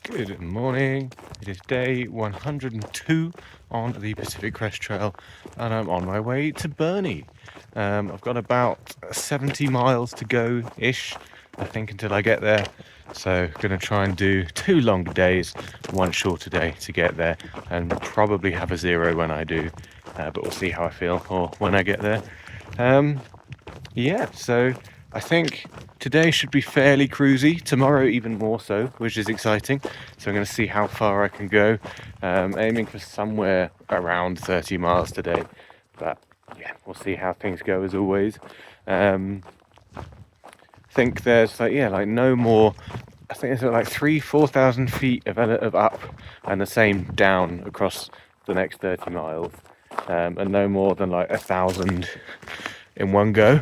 Good morning. It is day 102 on the Pacific Crest Trail, and I'm on my way to Burnie. I've got about 70 miles to go-ish, I think, until I get there. So going to try and do 2 longer days, 1 shorter day to get there, and probably have a 0 when I do. But we'll see how I feel or when I get there. Yeah, so I think today should be fairly cruisy, tomorrow even more so, which is exciting. So I'm going to see how far I can go, aiming for somewhere around 30 miles today. But yeah, we'll see how things go as always. Think there's like no more. I think there's like 4,000 feet of up and the same down across the next 30 miles, and no more than like 1,000 in one go.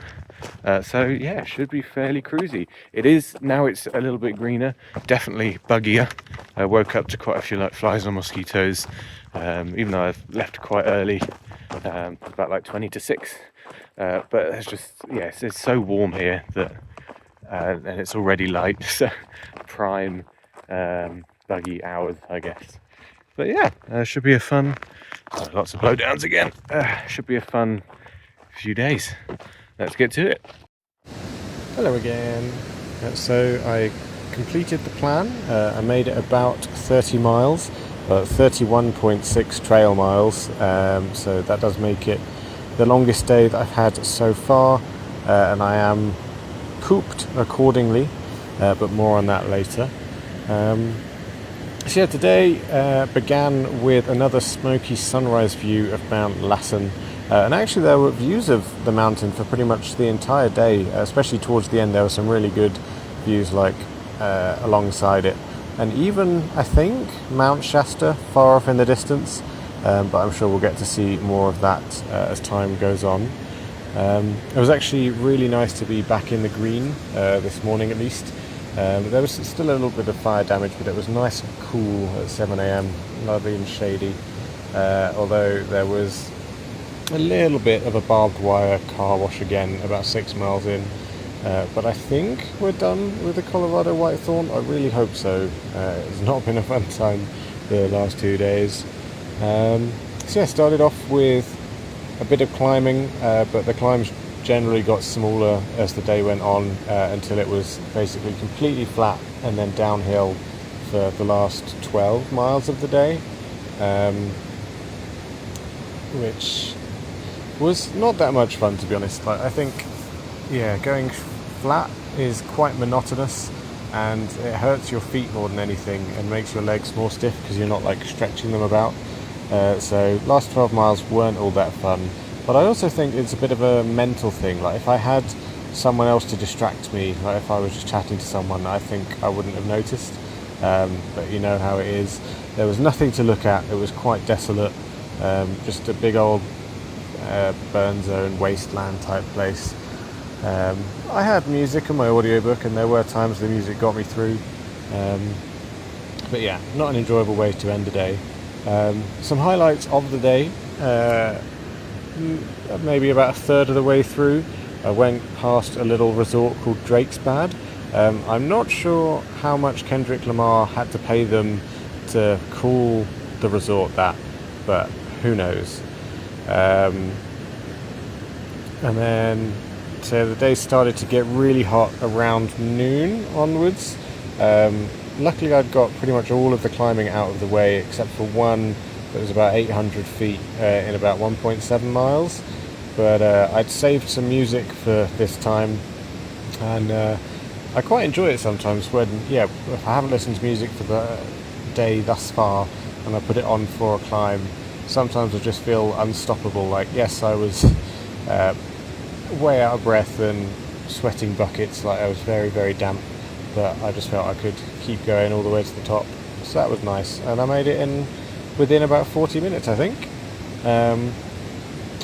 So yeah, should be fairly cruisy. It is now. It's a little bit greener, definitely buggier. I woke up to quite a few like flies or mosquitoes, even though I've left quite early, about like 20 to 6. But it's just it's so warm here that, and it's already light, so prime buggy hours, I guess. But yeah, should be a fun. Lots of blowdowns again. Should be a fun few days. Let's get to it. Hello again. So I completed the plan. I made it about 30 miles, 31.6 trail miles. So that does make it the longest day that I've had so far, and I am pooped accordingly, but more on that later. So yeah, today began with another smoky sunrise view of Mount Lassen. And actually there were views of the mountain for pretty much the entire day, especially towards the end. There were some really good views like alongside it. And even, I think, Mount Shasta far off in the distance. But I'm sure we'll get to see more of that as time goes on. It was actually really nice to be back in the green this morning at least. There was still a little bit of fire damage, but it was nice and cool at 7 a.m, lovely and shady. Although there was a little bit of a barbed wire car wash again about 6 miles in, but I think we're done with the Colorado Whitethorn. I really hope so. It's not been a fun time the last 2 days. So yeah, started off with a bit of climbing, but the climbs generally got smaller as the day went on, until it was basically completely flat and then downhill for the last 12 miles of the day, which was not that much fun, to be honest. I think, going flat is quite monotonous, and it hurts your feet more than anything and makes your legs more stiff because you're not like stretching them about. So last 12 miles weren't all that fun, but I also think it's a bit of a mental thing. Like if I had someone else to distract me, like if I was just chatting to someone, I think I wouldn't have noticed. But you know how it is. There was nothing to look at. It was quite desolate, just a big old burn zone, wasteland type place. I had music on my audiobook, and there were times the music got me through. But yeah, not an enjoyable way to end the day. Some highlights of the day. Maybe about a third of the way through, I went past a little resort called Drake's Bad. I'm not sure how much Kendrick Lamar had to pay them to call the resort that, but who knows. And then so the day started to get really hot around noon onwards. Luckily I'd got pretty much all of the climbing out of the way except for one that was about 800 feet in about 1.7 miles. But I'd saved some music for this time, and I quite enjoy it sometimes when, if I haven't listened to music for the day thus far and I put it on for a climb, sometimes I just feel unstoppable. Like, yes, I was way out of breath and sweating buckets, like I was very, very damp, but I just felt I could keep going all the way to the top. So that was nice, and I made it within about 40 minutes, I think.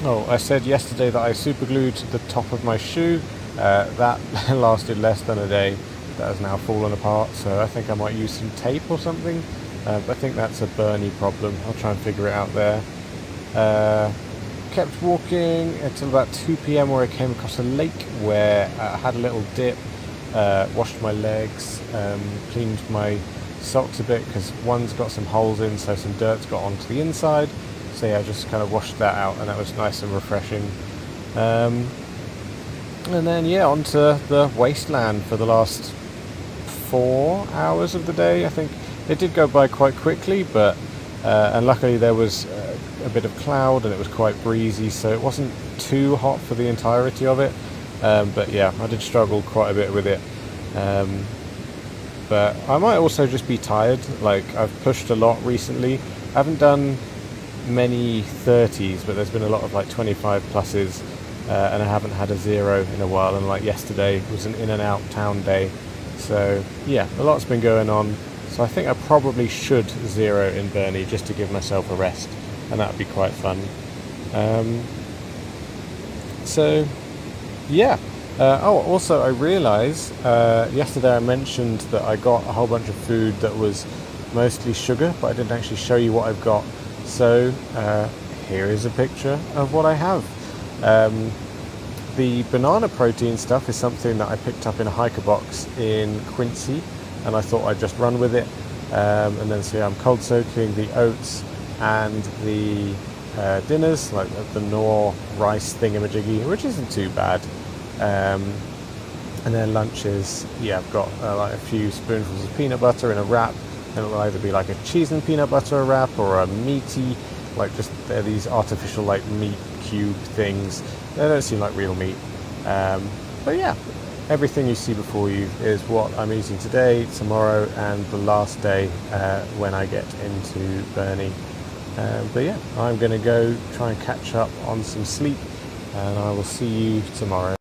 I said yesterday that I superglued the top of my shoe. That lasted less than a day. That has now fallen apart, so I think I might use some tape or something. I think that's a Burnie problem. I'll try and figure it out there. Kept walking until about 2 p.m, where I came across a lake where I had a little dip, washed my legs, cleaned my socks a bit because one's got some holes in, so some dirt's got onto the inside. So yeah, I just kind of washed that out, and that was nice and refreshing. And then yeah, onto the wasteland for the last 4 hours of the day. I think it did go by quite quickly, but and luckily there was a bit of cloud and it was quite breezy, so it wasn't too hot for the entirety of it. But yeah, I did struggle quite a bit with it. But I might also just be tired. Like, I've pushed a lot recently. I haven't done many 30s, but there's been a lot of like 25 pluses, and I haven't had a 0 in a while, and like yesterday was an in and out town day. So yeah, a lot's been going on. So I think I probably should 0 in Burnley just to give myself a rest, and that would be quite fun. So yeah. Also I realised yesterday I mentioned that I got a whole bunch of food that was mostly sugar, but I didn't actually show you what I've got. So here is a picture of what I have. The banana protein stuff is something that I picked up in a hiker box in Quincy, and I thought I'd just run with it. And then so yeah, I'm cold soaking the oats and the dinners, like the Knorr rice thingamajiggy, which isn't too bad. And then lunches, yeah, I've got like a few spoonfuls of peanut butter in a wrap, and it will either be like a cheese and peanut butter wrap or a meaty, like just they're these artificial like meat cube things. They don't seem like real meat. But yeah, everything you see before you is what I'm eating today, tomorrow, and the last day when I get into Burnley. But yeah, I'm going to go try and catch up on some sleep, and I will see you tomorrow.